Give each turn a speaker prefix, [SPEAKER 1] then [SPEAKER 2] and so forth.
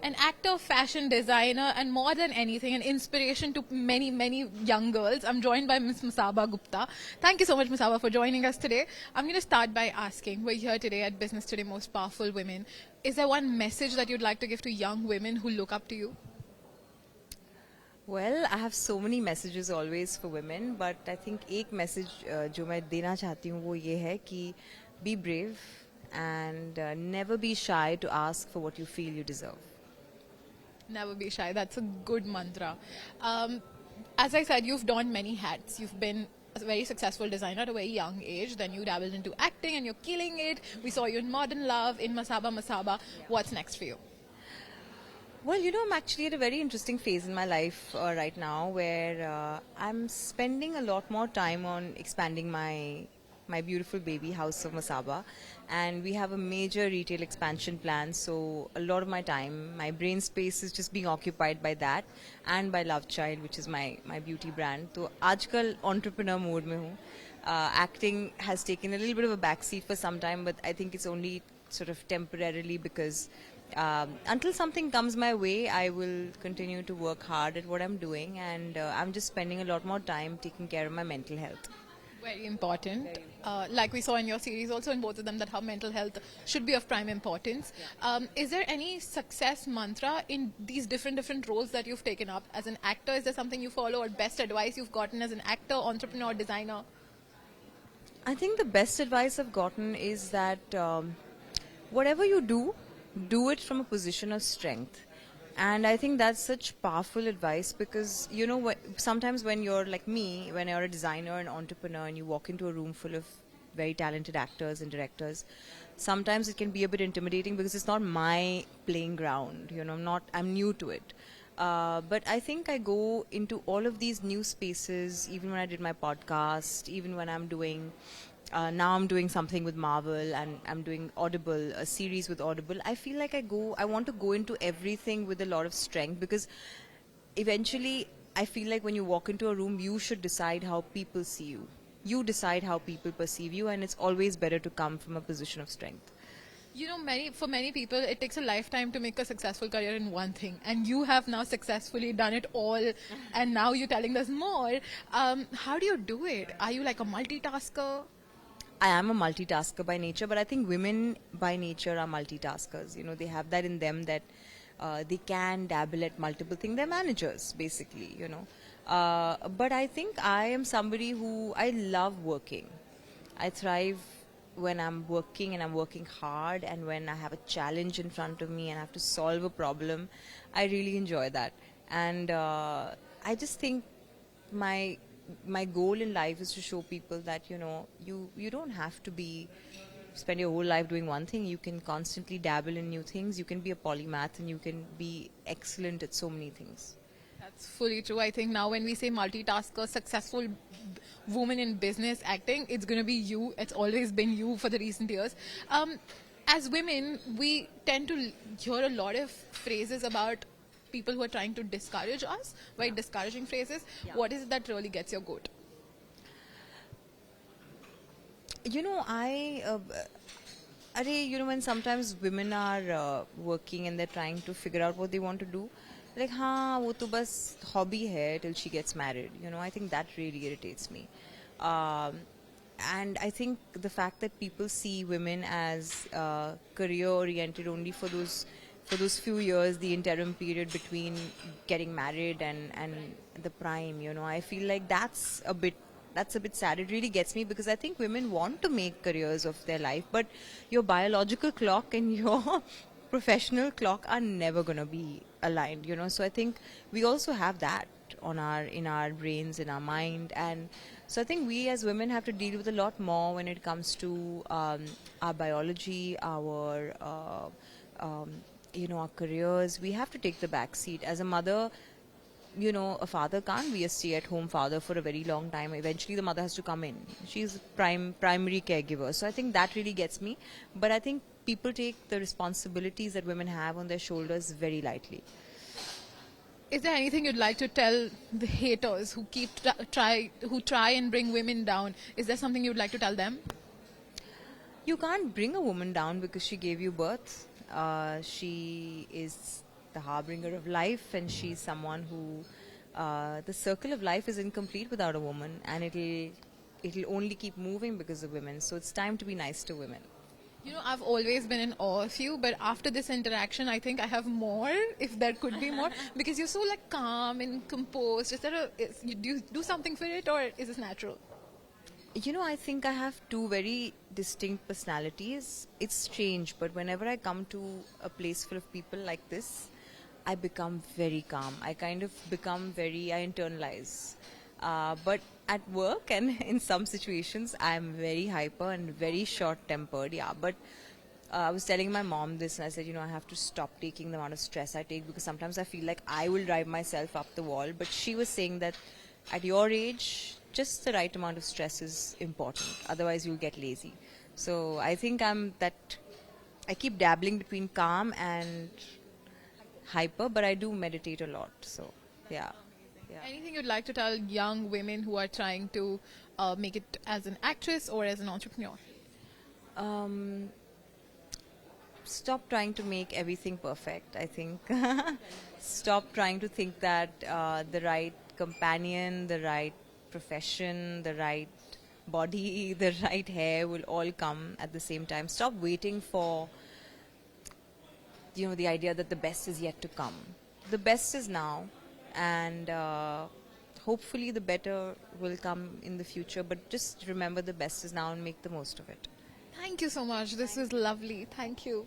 [SPEAKER 1] an actor, fashion designer, and more than anything, an inspiration to many, many young girls. I'm joined by Miss Masaba Gupta. Thank you so much, Masaba, for joining us today. I'm going to start by asking, we're here today at Business Today Most Powerful Women. Is there one message that you'd like to give to young women who look up to you?
[SPEAKER 2] Well, I have so many messages always for women, but I think एक message जो मैं देना चाहती हूँ वो ये है कि be brave and never be shy to ask for what you feel you deserve.
[SPEAKER 1] Never be shy. That's a good mantra. As I said, you've donned many hats. You've been a very successful designer at a very young age. Then you dabbled into acting and you're killing it. We saw you in Modern Love, in Masaba Masaba. What's next for you?
[SPEAKER 2] Well, I'm actually at a very interesting phase in my life right now where I'm spending a lot more time on expanding my beautiful baby house of Masaba, and we have a major retail expansion plan, so a lot of my time, my brain space is just being occupied by that and by Love Child, which is my beauty brand. So आजकल entrepreneur mode में हूँ. Acting has taken a little bit of a backseat for some time, but I think it's only sort of temporarily because until something comes my way, I will continue to work hard at what I'm doing, and I'm just spending a lot more time taking care of my mental health.
[SPEAKER 1] Very important. Like we saw in your series, also in both of them, that how mental health should be of prime importance. Is there any success mantra in these different roles that you've taken up? As an actor, is there something you follow, or best advice you've gotten as an actor, entrepreneur, designer?
[SPEAKER 2] I think the best advice I've gotten is that whatever you do it from a position of strength. And I think that's such powerful advice because, sometimes when you're like me, when you're a designer and entrepreneur and you walk into a room full of very talented actors and directors, sometimes it can be a bit intimidating because it's not my playing ground. I'm new to it. But I think I go into all of these new spaces, even when I did my podcast, even when I'm doing now I'm doing something with Marvel and I'm doing Audible, a series with Audible. I feel like I want to go into everything with a lot of strength because eventually I feel like when you walk into a room, you should decide how people see you. You decide how people perceive you, and it's always better to come from a position of strength.
[SPEAKER 1] For many people, it takes a lifetime to make a successful career in one thing. And you have now successfully done it all. And now you're telling us more. How do you do it? Are you like a multitasker?
[SPEAKER 2] I am a multitasker by nature, but I think women by nature are multitaskers. They have that in them that they can dabble at multiple things. They're managers, basically, But I think I am somebody who, I love working. I thrive when I'm working and I'm working hard, and when I have a challenge in front of me and I have to solve a problem. I really enjoy that. And I just think my goal in life is to show people that you don't have to spend your whole life doing one thing. You can constantly dabble in new things. You can be a polymath and you can be excellent at so many things.
[SPEAKER 1] That's fully true. I think now when we say multitasker, successful woman in business, acting, it's going to be you. It's always been you for the recent years. As women, we tend to hear a lot of phrases about people who are trying to discourage us, very discouraging phrases. Yeah. What is it that really gets your goat?
[SPEAKER 2] When sometimes women are working and they're trying to figure out what they want to do, like, wo to bas hobby hai till she gets married. I think that really irritates me. And I think the fact that people see women as career oriented only for those few years, the interim period between getting married and the prime, I feel like that's a bit sad. It really gets me because I think women want to make careers of their life, but your biological clock and your professional clock are never going to be aligned, So I think we also have that in our brains, in our mind, and so I think we as women have to deal with a lot more when it comes to our biology, our our careers. We have to take the back seat. As a mother, a father can't be a stay-at-home father for a very long time. Eventually, the mother has to come in. She's primary caregiver. So I think that really gets me. But I think people take the responsibilities that women have on their shoulders very lightly.
[SPEAKER 1] Is there anything you'd like to tell the haters who try and bring women down? Is there something you'd like to tell them?
[SPEAKER 2] You can't bring a woman down because she gave you birth. She is the harbinger of life, and she's someone who the circle of life is incomplete without a woman, and it'll only keep moving because of women. So it's time to be nice to women.
[SPEAKER 1] You know, I've always been in awe of you, but after this interaction, I think I have more, if there could be more, because you're so like calm and composed. Do you do something for it, or is this natural?
[SPEAKER 2] You know, I think I have two very distinct personalities. It's strange, but whenever I come to a place full of people like this, I become very calm. I kind of become I internalize. But at work and in some situations, I'm very hyper and very short-tempered, yeah. But I was telling my mom this, and I said, I have to stop taking the amount of stress I take, because sometimes I feel like I will drive myself up the wall. But she was saying that at your age, just the right amount of stress is important. Otherwise, you'll get lazy. So I think I keep dabbling between calm and hyper, but I do meditate a lot. So, yeah.
[SPEAKER 1] Anything you'd like to tell young women who are trying to make it as an actress or as an entrepreneur?
[SPEAKER 2] Stop trying to make everything perfect, I think. Stop trying to think that the right companion, the right profession, the right body, the right hair will all come at the same time. Stop waiting for the idea that the best is yet to come. The best is now, and hopefully the better will come in the future. But just remember, the best is now and make the most of it.
[SPEAKER 1] Thank you so much. This was lovely. Thank you.